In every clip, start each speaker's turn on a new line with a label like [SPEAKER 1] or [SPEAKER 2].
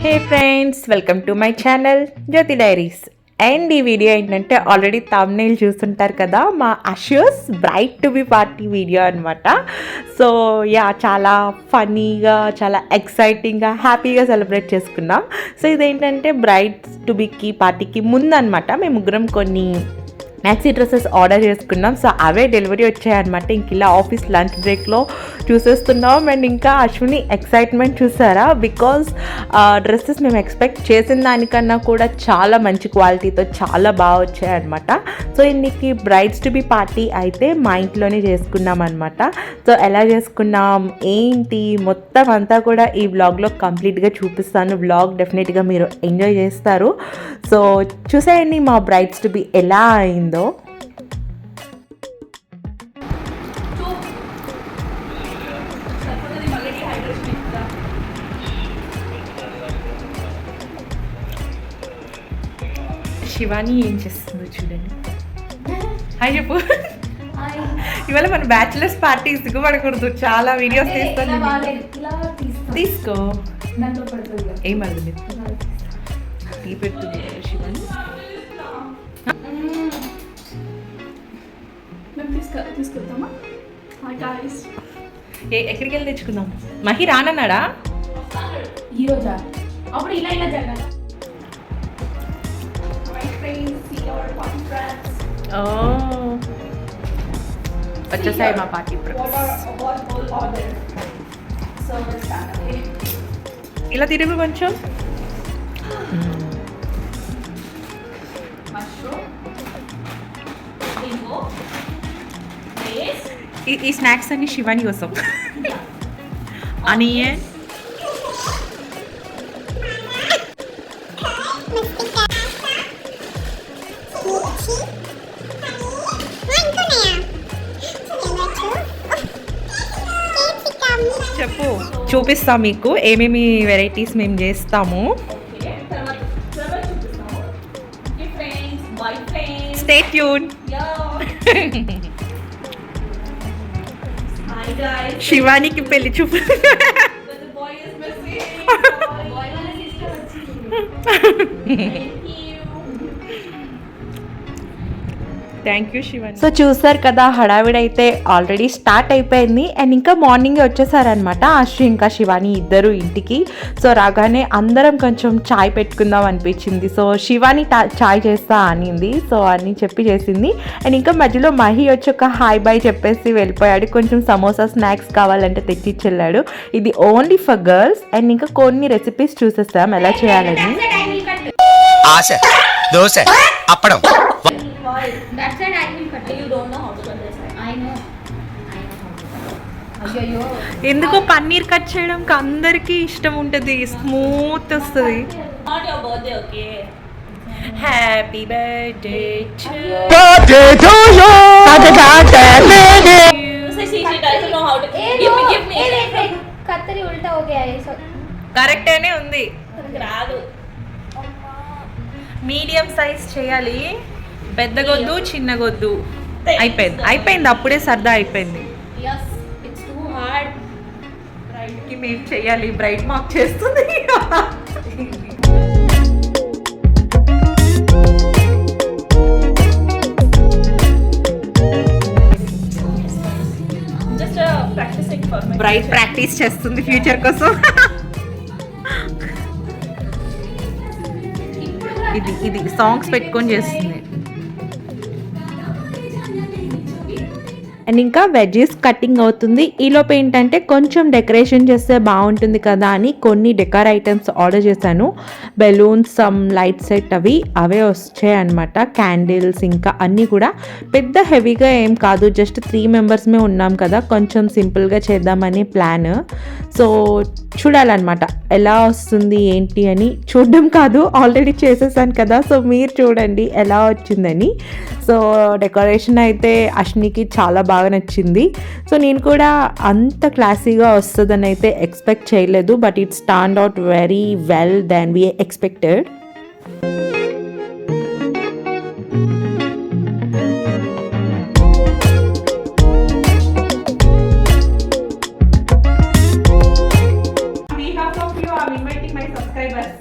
[SPEAKER 1] Hey friends, welcome to my channel Jyoti diaries. And ఈ video ఏంటంటే already thumbnail చూస్తుంటారు కదా, మా Ashu's bride to be party video అనమాట. సో యా, చాలా ఫన్నీగా, చాలా ఎక్సైటింగ్గా, హ్యాపీగా సెలబ్రేట్ చేసుకున్నాం. సో ఇదేంటంటే బ్రైట్ టు బికి పార్టీకి ముందు అనమాట. మేము ముగ్గురం కొన్ని మ్యాక్సీ డ్రెస్సెస్ ఆర్డర్ చేసుకున్నాం. సో అవే డెలివరీ వచ్చాయన్నమాట. ఇంక ఇలా ఆఫీస్ లంచ్ బ్రేక్లో చూసేస్తున్నాం. అండ్ ఇంకా అశ్విని ఎక్సైట్మెంట్ చూసారా, బికాజ్ డ్రెస్సెస్ మేము ఎక్స్పెక్ట్ చేసిన దానికన్నా కూడా చాలా మంచి క్వాలిటీతో చాలా బాగా వచ్చాయన్నమాట. సో ఇందుకు బ్రైడ్స్ టు బి పార్టీ అయితే మా ఇంట్లోనే చేసుకున్నాం అనమాట. సో ఎలా చేసుకున్నాం ఏంటి మొత్తం అంతా కూడా ఈ వ్లాగ్లో కంప్లీట్గా చూపిస్తాను. వ్లాగ్ డెఫినెట్గా మీరు ఎంజాయ్ చేస్తారు. సో చూసేయండి మా బ్రైడ్స్ టు బి ఎలా అయింది. శివాని ఏం చేస్తుందో చూడండి. హాయ్ చెప్పు. ఇవాళ మన బ్యాచులర్స్ పార్టీ సిగ్గుపడకూడదు, చాలా వీడియోస్ తీస్తాను. తీసుకో, ఏం అర్థం టీ పెడుతుంది శివాని. ఎక్కడికి వెళ్ళి తెచ్చుకుందాం? మహి రానన్నాడా
[SPEAKER 2] ఈరోజా? అప్పుడు ఇలా ఇలా జరగాలి.
[SPEAKER 1] వచ్చేసాయి మా పార్టీ. ఇలా తిరుగు కొంచెం. ఈ స్నాక్స్ అన్ని శివాని కోసం. అనియన్, చెప్పు, చూపిస్తాం మీకు ఏమేమి వెరైటీస్ మేము చేస్తాము. Stay tune. శివానికి పెళ్లి చూపు. Thank you Shivani. సో చూసారు కదా, హడావిడైతే ఆల్రెడీ స్టార్ట్ అయిపోయింది. అండ్ ఇంకా మార్నింగే వచ్చేసారనమాట అశ్వి ఇంకా శివాని ఇద్దరు ఇంటికి. సో రాగానే అందరం కొంచెం చాయ్ పెట్టుకుందాం అనిపించింది. సో శివాని చాయ్ చేస్తా అనింది. సో అని చెప్పి చేసింది. అండ్ ఇంకా మధ్యలో మహి వచ్చి ఒక హాయ్ బాయ్ చెప్పేసి వెళ్ళిపోయాడు. కొంచెం సమోసా స్నాక్స్ కావాలంటే తెచ్చిచ్చెళ్ళాడు. ఇది ఓన్లీ ఫర్ గర్ల్స్. అండ్ ఇంకా కొన్ని రెసిపీస్ చూసేస్తాం ఎలా చేయాలని.
[SPEAKER 3] ఆశ, దోశ, అప్పడం.
[SPEAKER 2] That side I will cut. You don't know how to cut this side. I know. అయ్యో,
[SPEAKER 1] ఎందుకో పన్నీర్ కట్ చేయడం అందరికీ ఇష్టం ఉంటుంది, స్మూత్ వస్తుంది.
[SPEAKER 2] Not your birthday, okay?
[SPEAKER 1] Happy birthday to
[SPEAKER 3] you.
[SPEAKER 2] She doesn't know how to. Give me. కత్తరి ఉల్టా हो गया है सब.
[SPEAKER 1] కరెక్టేనే ఉంది.
[SPEAKER 2] రాదు.
[SPEAKER 1] మీడియం సైజ్ చేయాలి, పెద్దగొద్దు చిన్నగొద్దు. అయిపోయింది అప్పుడే సరదా అయిపోయింది.
[SPEAKER 2] Yes, it's too hard.
[SPEAKER 1] బ్రైట్కి మేము చేయాలి, బ్రైట్ మార్క్ చేస్తుంది.
[SPEAKER 2] Just practicing for my
[SPEAKER 1] bright practice చేస్తుంది ఫ్యూచర్ కోసం. ఇది సాంగ్స్ పెట్టుకొని చేస్తుంది. అండ్ ఇంకా వెజ్జెస్ కటింగ్ అవుతుంది. ఈలోపు ఏంటంటే కొంచెం డెకరేషన్ చేస్తే బాగుంటుంది కదా అని కొన్ని డెకర్ ఐటమ్స్ ఆర్డర్ చేశాను. బెలూన్స్, సమ్ లైట్ సెట్ అవే వచ్చాయి అనమాట. క్యాండిల్స్ ఇంకా అన్నీ కూడా పెద్ద హెవీగా ఏం కాదు, జస్ట్ 3 మెంబర్స్మే ఉన్నాం కదా, కొంచెం సింపుల్గా చేద్దామని ప్లాన్. సో చూడాలన్నమాట ఎలా వస్తుంది ఏంటి అని. చూడడం కాదు, ఆల్రెడీ చేసేసాను కదా. సో మీరు చూడండి ఎలా వచ్చిందని. సో డెకరేషన్ అయితే అశ్వినికి చాలా బాగా నచ్చింది. సో నేను కూడా అంత క్లాసీగా వస్తుందని అయితే ఎక్స్పెక్ట్ చేయలేదు, but it stand out very well than we expected. I'm inviting my subscribers.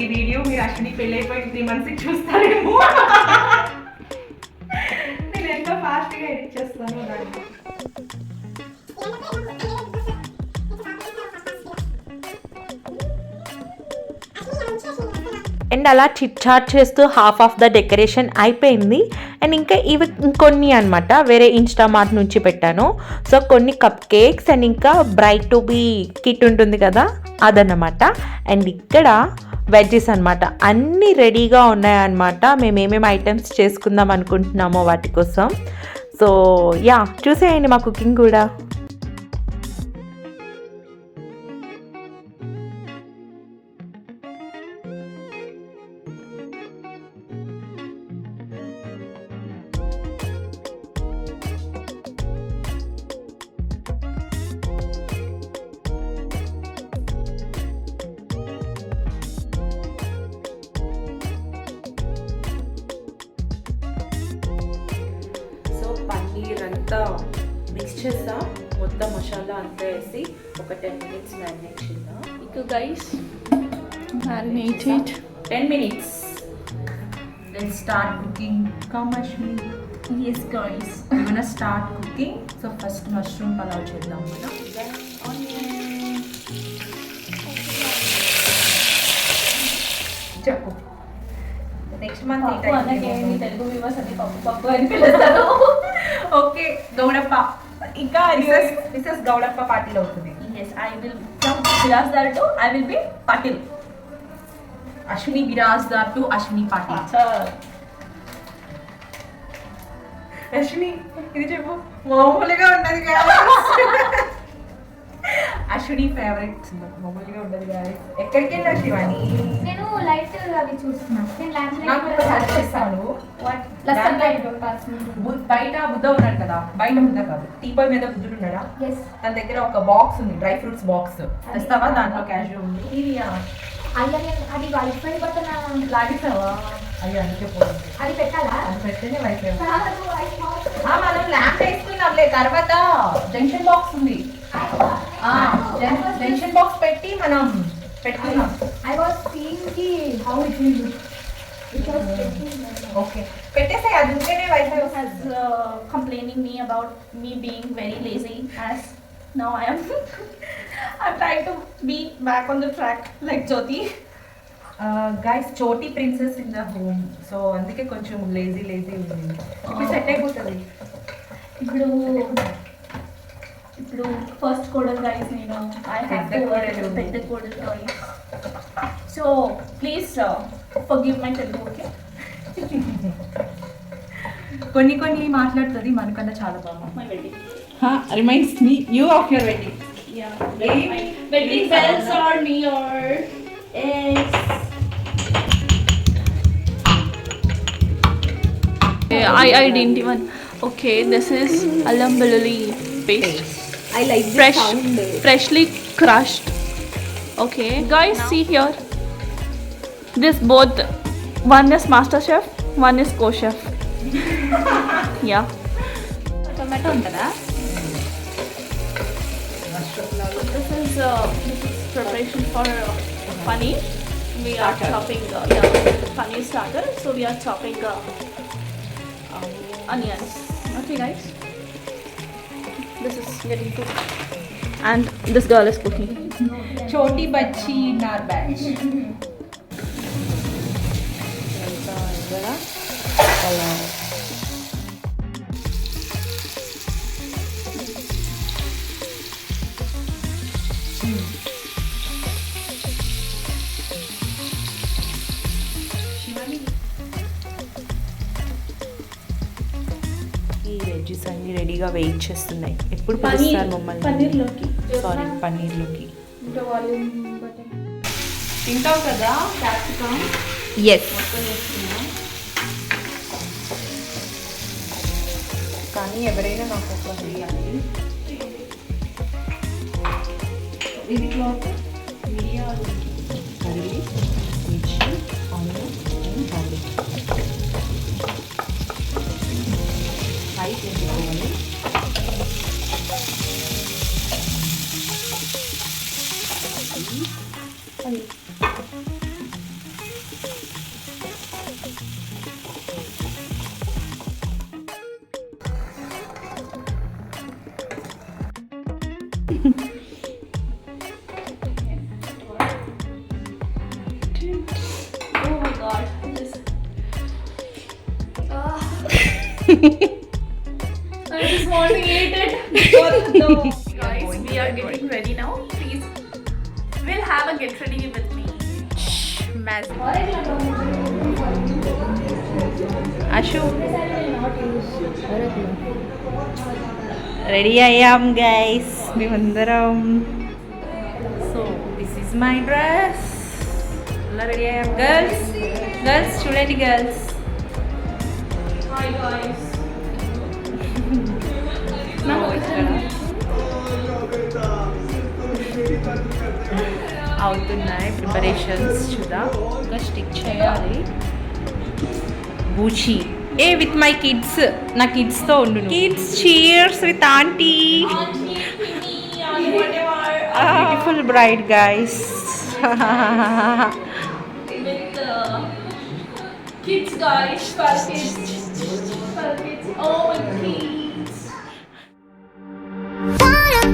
[SPEAKER 1] ఈ వీడియో మీరు అశ్విని పెళ్ళి అయిపోయి 3 months చూస్తారేమో. నేను ఎంతో ఫాస్ట్గా ఎడిట్ చేస్తాను దాన్ని. అండ్ అలా చిట్ చాట్ చేస్తూ హాఫ్ ఆఫ్ ద డెకరేషన్ అయిపోయింది. అండ్ ఇంకా ఇవి ఇంకొన్ని అనమాట వేరే ఇన్స్టామార్ట్ నుంచి పెట్టాను. సో కొన్ని కప్ కేక్స్ అండ్ ఇంకా బ్రైట్ టు బీ కిట్ ఉంటుంది కదా అదన్నమాట. అండ్ ఇక్కడ వెజ్జెస్ అనమాట అన్నీ రెడీగా ఉన్నాయన్నమాట. మేము ఏమేమి ఐటమ్స్ చేసుకుందాం అనుకుంటున్నామో వాటి కోసం. సో యా చూసేయండి మా కుకింగ్ కూడా. పన్నీర్ అంతా మిక్స్ చేద్దాం, మొత్తం మసాలా అంతా వేసి ఒక 10 minutes మ్యారినేట్ చేద్దాం.
[SPEAKER 2] You guys marinate it.
[SPEAKER 1] 10 minutes. Let's start cooking. Come Ashmi.
[SPEAKER 2] Yes guys.
[SPEAKER 1] We're gonna start cooking. So first mushroom palav చేద్దాం కదా. Then onion. చెప్పు. నెక్స్ట్ మంత్
[SPEAKER 2] మీ తెలుగు వ్యూవర్స్ అన్ని పప్పు అని పిలుస్తారు.
[SPEAKER 1] ఓకే గౌడప్ప. ఇంకా మిసెస్ గౌడప్ప పాటిల్ అవుతుంది.
[SPEAKER 2] Yes, I will from Birazdar to I will be Patil.
[SPEAKER 1] Ashwini Birajdar to Ashwini Patil. Ashwini ఇది చెప్పు. మామూలుగా ఉండదు కదా. అశ్విని ఫేవరెట్ మామూలుగా ఉండదు కదా. ఎక్కడికి వెళ్ళావు శివాని?
[SPEAKER 4] నేను లైట్ అవి చూస్తున్నాను. నేను ల్యాంప్
[SPEAKER 1] నాకు ఒక సజెస్ట్ చేస్తాను.
[SPEAKER 4] వాట్ లసన్ లైట్
[SPEAKER 1] బయట బుద్ధ ఉన్నాడు కదా, బయట బుద్ధ కాదు టీపాయ్ మీద బుద్ధుడు ఉన్నాడా?
[SPEAKER 4] yes
[SPEAKER 1] తన దగ్గర ఒక బాక్స్ ఉంది, డ్రై ఫ్రూట్స్ బాక్స్. తెస్తావా? దాంట్లో క్యాష్ ఉంది. ఇదియా
[SPEAKER 4] అది వైఫై బటన్
[SPEAKER 1] లాగిస్తావా? అయ్యో అందుకే పోయింది.
[SPEAKER 4] అది పెట్టాలా?
[SPEAKER 1] అది పెడితేనే వైఫై.
[SPEAKER 4] కాదు,
[SPEAKER 1] మనం ల్యాంప్ వేసుకున్నాంలే, తర్వాత జంక్షన్ బాక్స్ ఉంది. జంక్షన్ బాక్స్ పెట్టి మనం పెట్టుకున్నాం.
[SPEAKER 4] I was seeing how it will look. It was
[SPEAKER 1] okay పెట్టేసాయి, అది ఉంటేనే wifi
[SPEAKER 2] Has complaining me about me being very lazy as now I am I'm trying to be back on the track like Jyoti.
[SPEAKER 1] Guys చోటీ princess in the home. So అందుకే కొంచెం lazy ఉంది. ఇప్పుడు set అయిపోతుంది.
[SPEAKER 2] ఇప్పుడు first కోడల్ guys నేను I have to పెద్ద కోడల్ guys. So please forgive my Telugu. Okay
[SPEAKER 1] కొన్ని మాట్లాడుతుంది మనకన్నా చాలా బాగా.
[SPEAKER 2] My wedding
[SPEAKER 1] reminds me you of your wedding.
[SPEAKER 2] yeah wedding bells are near. Yes. I didn't even. Okay, this is alam balali paste.
[SPEAKER 4] I like this sound.
[SPEAKER 2] Freshly crushed. Okay, guys, see here. This both, one is master chef, one is co-chef. Yeah. Tomato untada. This is preparation for paneer. We are chopping paneer starter. So we are chopping onions. Okay, guys. This is getting cooked, and this girl is cooking.
[SPEAKER 1] చోటీ బచ్చి in our batch. ఈ veggies అన్ని రెడీగా wait చేస్తున్నాయి. ఎప్పుడు పిలుస్తారు మమ్మల్ని?
[SPEAKER 2] పన్నీర్లోకి.
[SPEAKER 1] సారీ పన్నీర్లోకి.
[SPEAKER 2] ఇంకా వాల్యూమ్ బటన్.
[SPEAKER 1] తింటావు కదా క్యాప్సికమ్? ఎస్. కానీ ఎవరైనా నాకు ఒక వేయాలి. ఇది క్లాత్ మిరియాలు కర్రీ మిర్చి ఆనియన్ అండ్ గార్లిక్ ఫ్రై చేసుకోవాలి.
[SPEAKER 2] Oh my god. This. I just want to eat it. What the? Guys, we are getting ready now. Please, we'll have a get ready with me.
[SPEAKER 1] Ashu ready అయ్యాం guys మేమందరం. So this is my dress. అలా ready అయ్యాం girls. Girls చూడండి girls.
[SPEAKER 2] Hi guys.
[SPEAKER 1] అవుతున్నాయి preparations చూదా. ఇంకా stick చేయాలి. బూచి ఏ విత్ మై కిడ్స్. నా కిడ్స్తో ఉండు. Kids cheers with aunty.
[SPEAKER 2] Auntie, Timmy, and whatever.
[SPEAKER 1] Beautiful bride guys.
[SPEAKER 2] With kids, guys. For kids. For kids. Oh, my kids.
[SPEAKER 5] Yeah.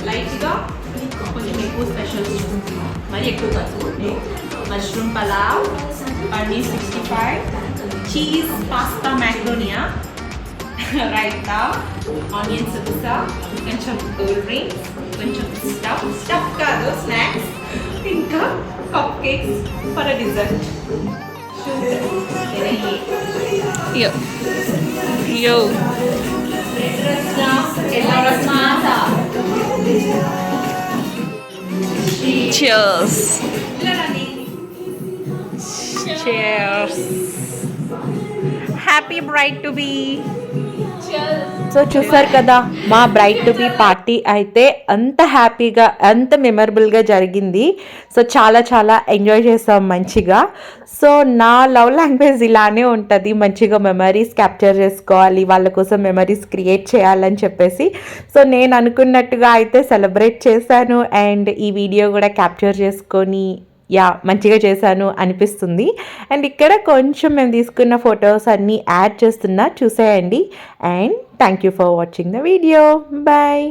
[SPEAKER 1] లైట్గా కొంచెం ఎక్కువ స్పెషల్స్ మరి ఎక్కువ కాదు. Mushroom pulao, paneer 65, cheese pasta macaroni, raita, onion salsa, కొంచెం కూల్ డ్రింక్స్, కొంచెం stuff కాదు snacks, ఇంకా cupcakes for a dessert. Yo. Cheers. Cheers. Happy bride to be. సో చూసారు కదా మా బ్రైడ్ టు బీ పార్టీ అయితే అంత హ్యాపీగా అంత మెమరబుల్గా జరిగింది. సో చాలా చాలా ఎంజాయ్ చేసాం మంచిగా. సో నా లవ్ లాంగ్వేజ్ ఇలానే ఉంటుంది, మంచిగా మెమరీస్ క్యాప్చర్ చేసుకోవాలి, వాళ్ళ కోసం మెమరీస్ క్రియేట్ చేయాలని చెప్పేసి. సో నేను అనుకున్నట్టుగా అయితే సెలబ్రేట్ చేశాను అండ్ ఈ వీడియో కూడా క్యాప్చర్ చేసుకొని మంచిగా చేశాను అనిపిస్తుంది. అండ్ ఇక్కడ కొంచెం మేము తీసుకున్న ఫొటోస్ అన్నీ యాడ్ చేస్తున్నా, చూసేయండి. And thank you for watching the video. Bye.